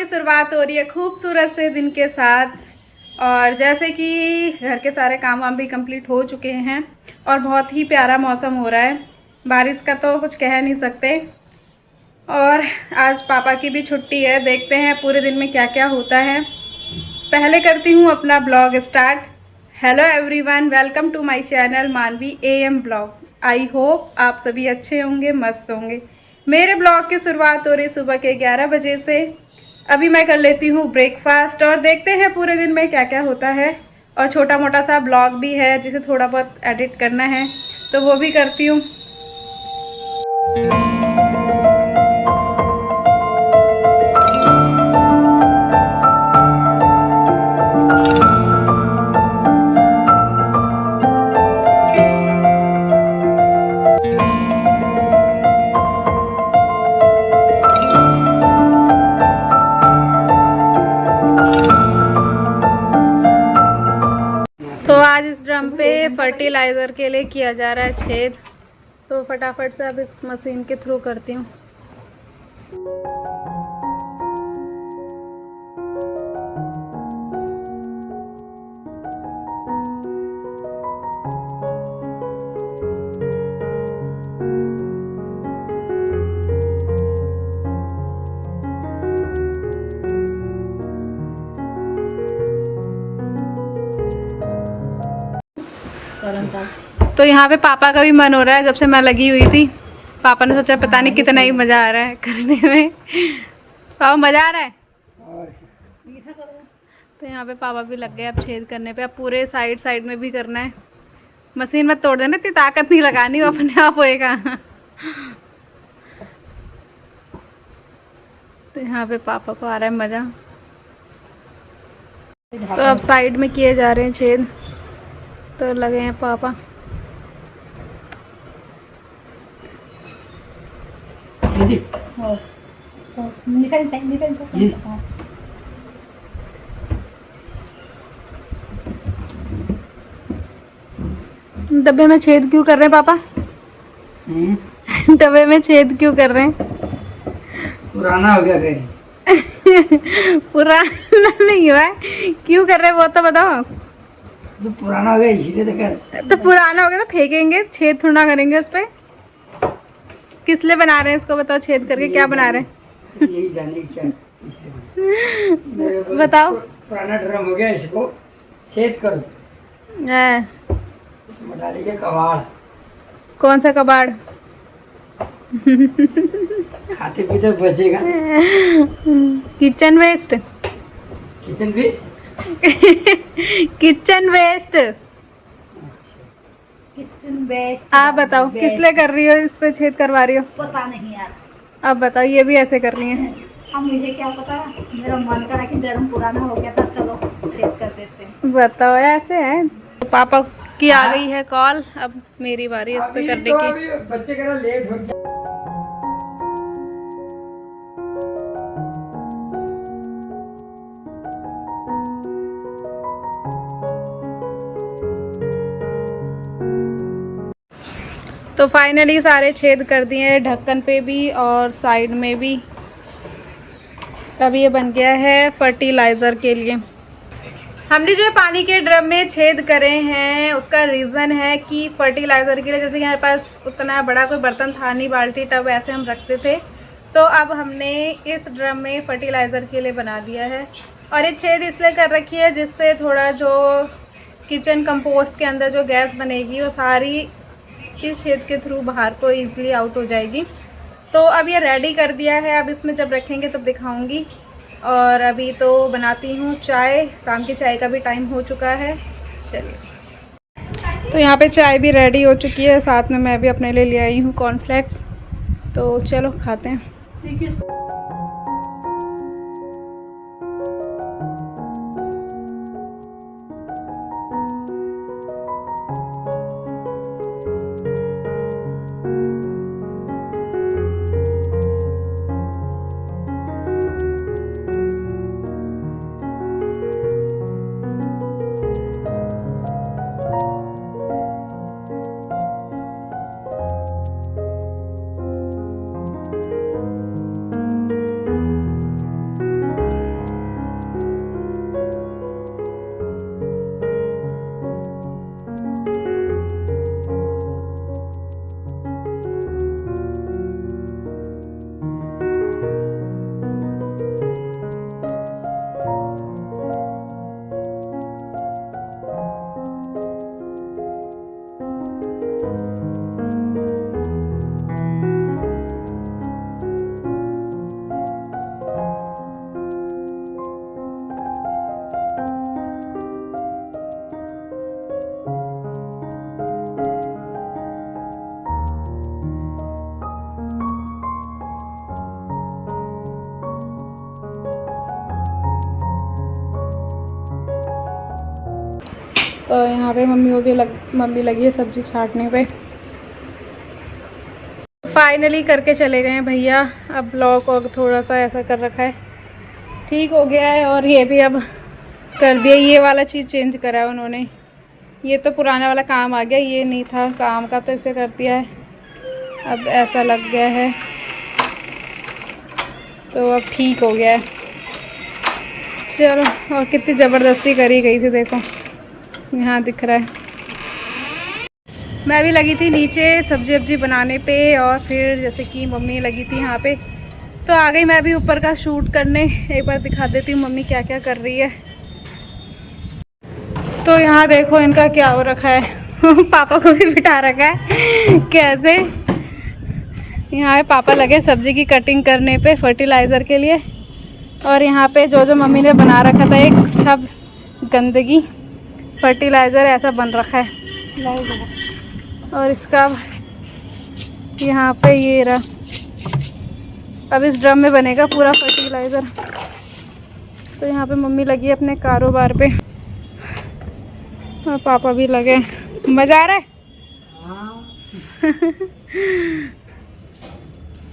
शुरुआत हो रही है खूबसूरत से दिन के साथ। और जैसे कि घर के सारे काम वाम भी कंप्लीट हो चुके हैं और बहुत ही प्यारा मौसम हो रहा है। बारिश का तो कुछ कह नहीं सकते। और आज पापा की भी छुट्टी है, देखते हैं पूरे दिन में क्या क्या होता है। पहले करती हूँ अपना blog start. Hello everyone, welcome to my channel Manvi AM blog. I hope आप सभी अच्छे होंगे, मस्त होंगे। मेरे ब्लॉग की शुरुआत हो रही सुबह के 11 बजे से। अभी मैं कर लेती हूँ ब्रेकफास्ट और देखते हैं पूरे दिन में क्या क्या होता है। और छोटा मोटा सा ब्लॉग भी है जिसे थोड़ा बहुत एडिट करना है, तो वो भी करती हूँ। तो आज इस ड्रम पे फर्टिलाइज़र के लिए किया जा रहा है छेद, तो फटाफट से अब इस मशीन के थ्रू करती हूँ। तो यहाँ पे पापा का भी मन हो रहा है, जब से मैं लगी हुई थी पापा ने सोचा पता नहीं कितना ही मज़ा आ रहा है करने में। पापा मज़ा आ रहा है। तो यहाँ पे पापा भी लग गए अब छेद करने पे। अब पूरे साइड साइड में भी करना है। मशीन में तोड़ देना, इतनी ताकत नहीं लगानी, वो अपने आप होएगा। तो यहाँ पे पापा को आ रहा है मज़ा। तो अब साइड में किए जा रहे हैं छेद, तो लगे हैं पापा। डब्बे में छेद क्यों कर रहे हैं पापा? डब्बे में छेद क्यों कर रहे हैं? पुराना हो गया कहीं। पुराना नहीं हुआ है, क्यों कर रहे हैं वो तो बताओ। तो पुराना हो गया इसीलिए तो कर। तो पुराना हो गया तो फेंकेंगे, छेद थोड़ा करेंगे उस पे। किस लिए बना रहे हैं इसको बताओ, छेद करके क्या बना रहे हैं? यही जाने क्या इसलिए बताओ। पुराना ड्रम हो गया, इसको छेद करो, इसमें डालेंगे कबाड़। कौन सा कबाड़? खाते पीते बचेगा। Kitchen waste. Kitchen waste. Kitchen waste. Kitchen waste. आप बताओ किस लिए कर रही हो, इस पे छेद करवा रही हो? पता नहीं यार। आप बताओ, ये भी ऐसे कर रही हैं। अब मुझे क्या पता, मेरा मन करा कि ड्रम पुराना हो गया था, चलो छेद कर देते हैं। बताओ ऐसे है। तो पापा की आ गई है कॉल, अब मेरी बारी है इस पे करने की। अभी बच्चे का लेट हो गया। तो फाइनली सारे छेद कर दिए हैं, ढक्कन पे भी और साइड में भी। अब ये बन गया है फर्टिलाइज़र के लिए। हमने जो पानी के ड्रम में छेद करे हैं उसका रीज़न है कि फर्टिलाइज़र के लिए, जैसे कि हमारे पास उतना बड़ा कोई बर्तन था नहीं, बाल्टी टब ऐसे हम रखते थे, तो अब हमने इस ड्रम में फर्टिलाइज़र के लिए बना दिया है। और ये छेद इसलिए कर रखी है जिससे थोड़ा जो किचन कंपोस्ट के अंदर जो गैस बनेगी वो सारी इस छेद के थ्रू बाहर को ईज़िली आउट हो जाएगी। तो अब ये रेडी कर दिया है, अब इसमें जब रखेंगे तब दिखाऊंगी। और अभी तो बनाती हूँ चाय, शाम की चाय का भी टाइम हो चुका है। चलिए, तो यहाँ पे चाय भी रेडी हो चुकी है, साथ में मैं भी अपने लिए ले आई हूँ कॉर्नफ्लेक्स। तो चलो खाते हैं। तो यहाँ पे मम्मी लगी है सब्जी छाटने पे। फाइनली करके चले गए हैं भैया। अब ब्लॉक और थोड़ा सा ऐसा कर रखा है, ठीक हो गया है। और ये भी अब कर दिया, ये वाला चीज़ चेंज करा है उन्होंने। ये तो पुराना वाला काम आ गया, ये नहीं था काम का, तो इसे कर दिया है। अब ऐसा लग गया है तो अब ठीक हो गया है। चलो, और कितनी ज़बरदस्ती करी गई थी देखो, यहाँ दिख रहा है। मैं भी लगी थी नीचे सब्जी वब्जी बनाने पे, और फिर जैसे कि मम्मी लगी थी यहाँ पे, तो आ गई मैं भी ऊपर का शूट करने। एक बार दिखा देती हूँ मम्मी क्या क्या कर रही है। तो यहाँ देखो इनका क्या हो रखा है पापा को भी बिठा रखा है कैसे। यहाँ पे पापा लगे सब्जी की कटिंग करने पे फर्टिलाइज़र के लिए, और यहाँ पे जो जो मम्मी ने बना रखा था एक सब गंदगी फर्टिलाइज़र ऐसा बन रखा है। और इसका यहाँ पे ये रहा, अब इस ड्रम में बनेगा पूरा फर्टिलाइज़र। तो यहाँ पे मम्मी लगी अपने कारोबार पे और पापा भी लगे। मज़ा आ रहा है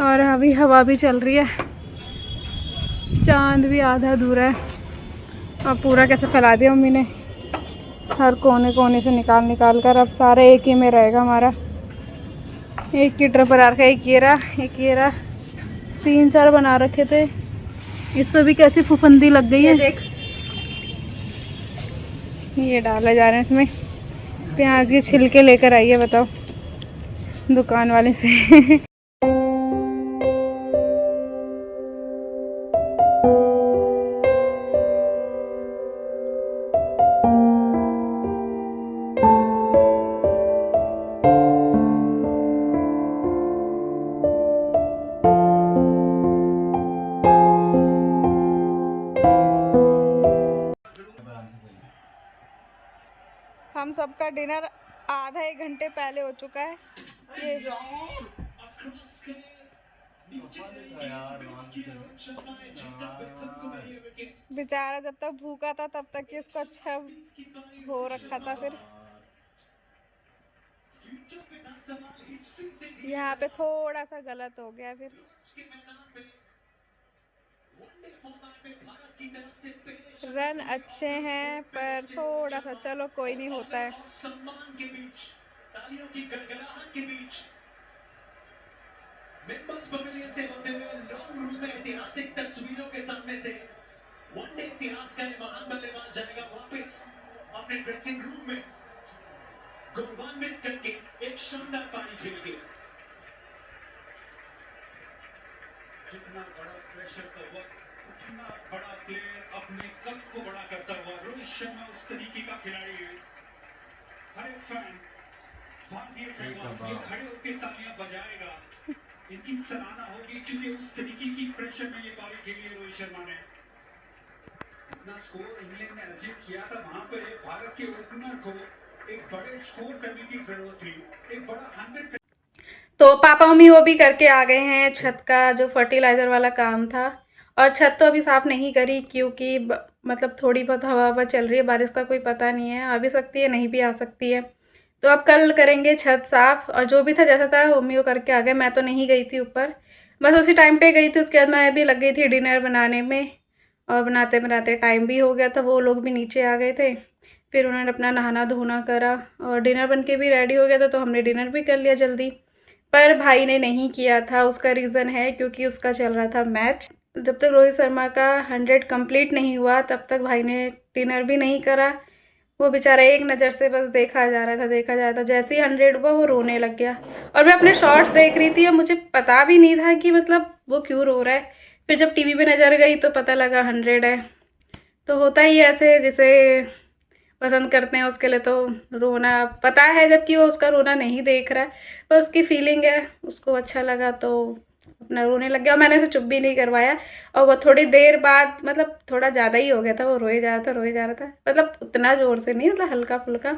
और अभी हवा भी चल रही है, चांद भी आधा अधूरा है। और पूरा कैसे फैला दिया मम्मी ने, हर कोने कोने से निकाल कर। अब सारे एक ही में रहेगा हमारा। एक की ट्रिप पर आ रखा है, एक ये रहा 3-4 बना रखे थे। इस पर भी कैसी फुफंदी लग गई है, देख। ये डाले जा रहे हैं इसमें। प्याज के छिलके लेकर आई है, बताओ, दुकान वाले से हम सबका डिनर आधा 1 घंटे पहले हो चुका है। ये बेचारा जब तक भूखा था तब तक इसको अच्छा हो रखा था। फिर यहाँ पे थोड़ा सा गलत हो गया। फिर रन अच्छे हैं पर थोड़ा सा, चलो कोई नहीं, होता है। सम्मान के बीच, तालियों की गड़गड़ाहट के बीच, मेंबर्स पवेलियन से होते हुए लॉन्ग रूम में ऐतिहासिक तस्वीरों के सामने से वनडे इतिहास का ये महान बल्लेबाज जाएगा वापस अपने ड्रेसिंग रूम में, गौरवान्वित करके एक शानदार पारी खेल के। जितना बड़ा प्रेशर का वक्त, उतना बड़ा प्लेयर अपने कद को बड़ा करता हुआ। रोहित शर्मा उस तरीके का खिलाड़ी है। हर एक फैन भारतीय खिलाड़ी खड़े होकर तालियां बजाएगा, इनकी सराहना होगी, क्योंकि उस तरीके की प्रेशर में ये पारी खेली है रोहित शर्मा ने। इतना स्कोर इंग्लैंड ने अर्जित किया था, वहां पर भारत के ओपनर को एक बड़े स्कोर करने की जरूरत थी, एक बड़ा 100। तो पापा मम्मी वो भी करके आ गए हैं छत का जो फर्टिलाइज़र वाला काम था। और छत तो अभी साफ़ नहीं करी क्योंकि मतलब थोड़ी बहुत हवा चल रही है, बारिश का कोई पता नहीं है, आ भी सकती है नहीं भी आ सकती है। तो अब कल करेंगे छत साफ़। और जो भी था जैसा था मम्मी वो करके आ गए, मैं तो नहीं गई थी ऊपर, बस उसी टाइम पे गई थी। उसके बाद मैं भी लग गई थी डिनर बनाने में, और बनाते बनाते टाइम भी हो गया था। वो लोग भी नीचे आ गए थे, फिर उन्होंने अपना नहाना धोना करा और डिनर बन के भी रेडी हो गया था, तो हमने डिनर भी कर लिया जल्दी। पर भाई ने नहीं किया था, उसका रीज़न है क्योंकि उसका चल रहा था मैच। जब तक रोहित शर्मा का 100 कंप्लीट नहीं हुआ तब तक भाई ने डिनर भी नहीं करा। वो बेचारा एक नज़र से बस देखा जा रहा था। जैसे ही 100 हुआ वो रोने लग गया। और मैं अपने शॉर्ट्स देख रही थी और मुझे पता भी नहीं था कि मतलब वो क्यों रो रहा है। फिर जब टीवी पे नज़र गई तो पता लगा 100 है। तो होता ही ऐसे, जिसे पसंद करते हैं उसके लिए तो रोना पता है, जबकि वो उसका रोना नहीं देख रहा है, पर उसकी फीलिंग है, उसको अच्छा लगा तो अपना रोने लग गया। और मैंने उसे चुप भी नहीं करवाया। और वो थोड़ी देर बाद, मतलब थोड़ा ज़्यादा ही हो गया था, वो रोए जा रहा था, मतलब उतना ज़ोर से नहीं, मतलब हल्का फुल्का।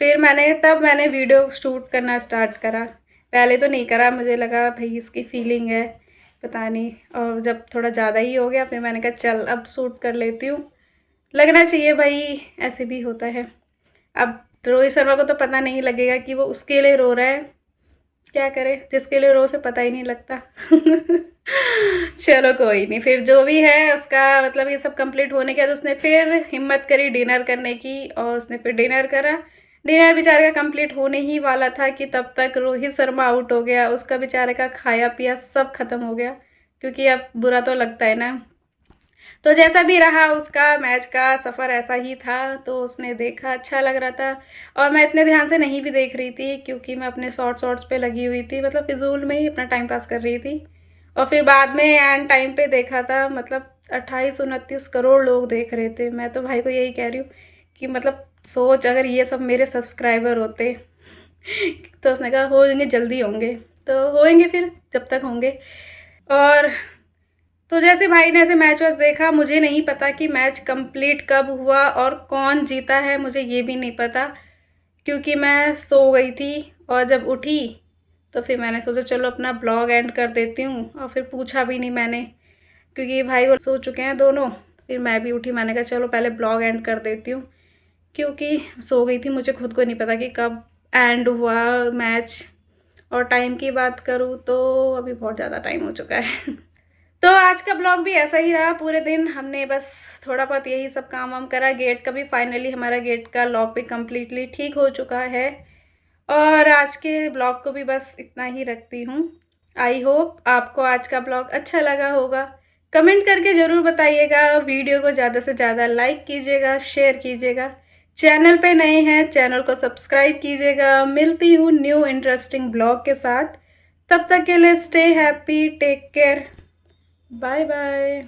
फिर मैंने वीडियो शूट करना स्टार्ट करा। पहले तो नहीं करा, मुझे लगा भाई इसकी फीलिंग है पता नहीं। और जब थोड़ा ज़्यादा ही हो गया फिर मैंने कहा चल अब शूट कर लेती हूँ, लगना चाहिए भाई, ऐसे भी होता है। अब रोहित शर्मा को तो पता नहीं लगेगा कि वो उसके लिए रो रहा है, क्या करे, जिसके लिए रो से पता ही नहीं लगता। चलो कोई नहीं, फिर जो भी है उसका मतलब ये सब कंप्लीट होने के बाद उसने फिर हिम्मत करी डिनर करने की, और उसने फिर डिनर करा। डिनर बेचारे का कंप्लीट होने ही वाला था कि तब तक रोहित शर्मा आउट हो गया, उसका बेचारे का खाया पिया सब खत्म हो गया, क्योंकि अब बुरा तो लगता है ना। तो जैसा भी रहा उसका मैच का सफ़र ऐसा ही था, तो उसने देखा, अच्छा लग रहा था। और मैं इतने ध्यान से नहीं भी देख रही थी, क्योंकि मैं अपने शॉर्ट्स पे लगी हुई थी, मतलब फिजूल में ही अपना टाइम पास कर रही थी। और फिर बाद में एंड टाइम पे देखा था, मतलब 28-29 करोड़ लोग देख रहे थे। मैं तो भाई को यही कह रही हूँ कि मतलब सोच, अगर ये सब मेरे सब्सक्राइबर होते तो उसने कहा होंगे, जल्दी होंगे, तो होंगे फिर जब तक होंगे। और तो जैसे भाई ने ऐसे मैच वैच देखा, मुझे नहीं पता कि मैच कंप्लीट कब हुआ और कौन जीता है, मुझे ये भी नहीं पता, क्योंकि मैं सो गई थी। और जब उठी तो फिर मैंने सोचा चलो अपना ब्लॉग एंड कर देती हूँ, और फिर पूछा भी नहीं मैंने, क्योंकि भाई वो सो चुके हैं दोनों। फिर मैं भी उठी, मैंने कहा चलो पहले ब्लॉग एंड कर देती हूँ, क्योंकि सो गई थी, मुझे खुद को नहीं पता कि कब एंड हुआ मैच। और टाइम की बात करूँ तो अभी बहुत ज़्यादा टाइम हो चुका है। तो आज का ब्लॉग भी ऐसा ही रहा, पूरे दिन हमने बस थोड़ा बहुत यही सब काम वाम करा। गेट का भी फाइनली हमारा गेट का लॉक भी कम्प्लीटली ठीक हो चुका है। और आज के ब्लॉग को भी बस इतना ही रखती हूँ। आई होप आपको आज का ब्लॉग अच्छा लगा होगा। कमेंट करके ज़रूर बताइएगा। वीडियो को ज़्यादा से ज़्यादा लाइक कीजिएगा, शेयर कीजिएगा। चैनल पे नए हैं, चैनल को सब्सक्राइब कीजिएगा। मिलती हूँ न्यू इंटरेस्टिंग ब्लॉग के साथ। तब तक के लिए stay happy, take care, bye bye.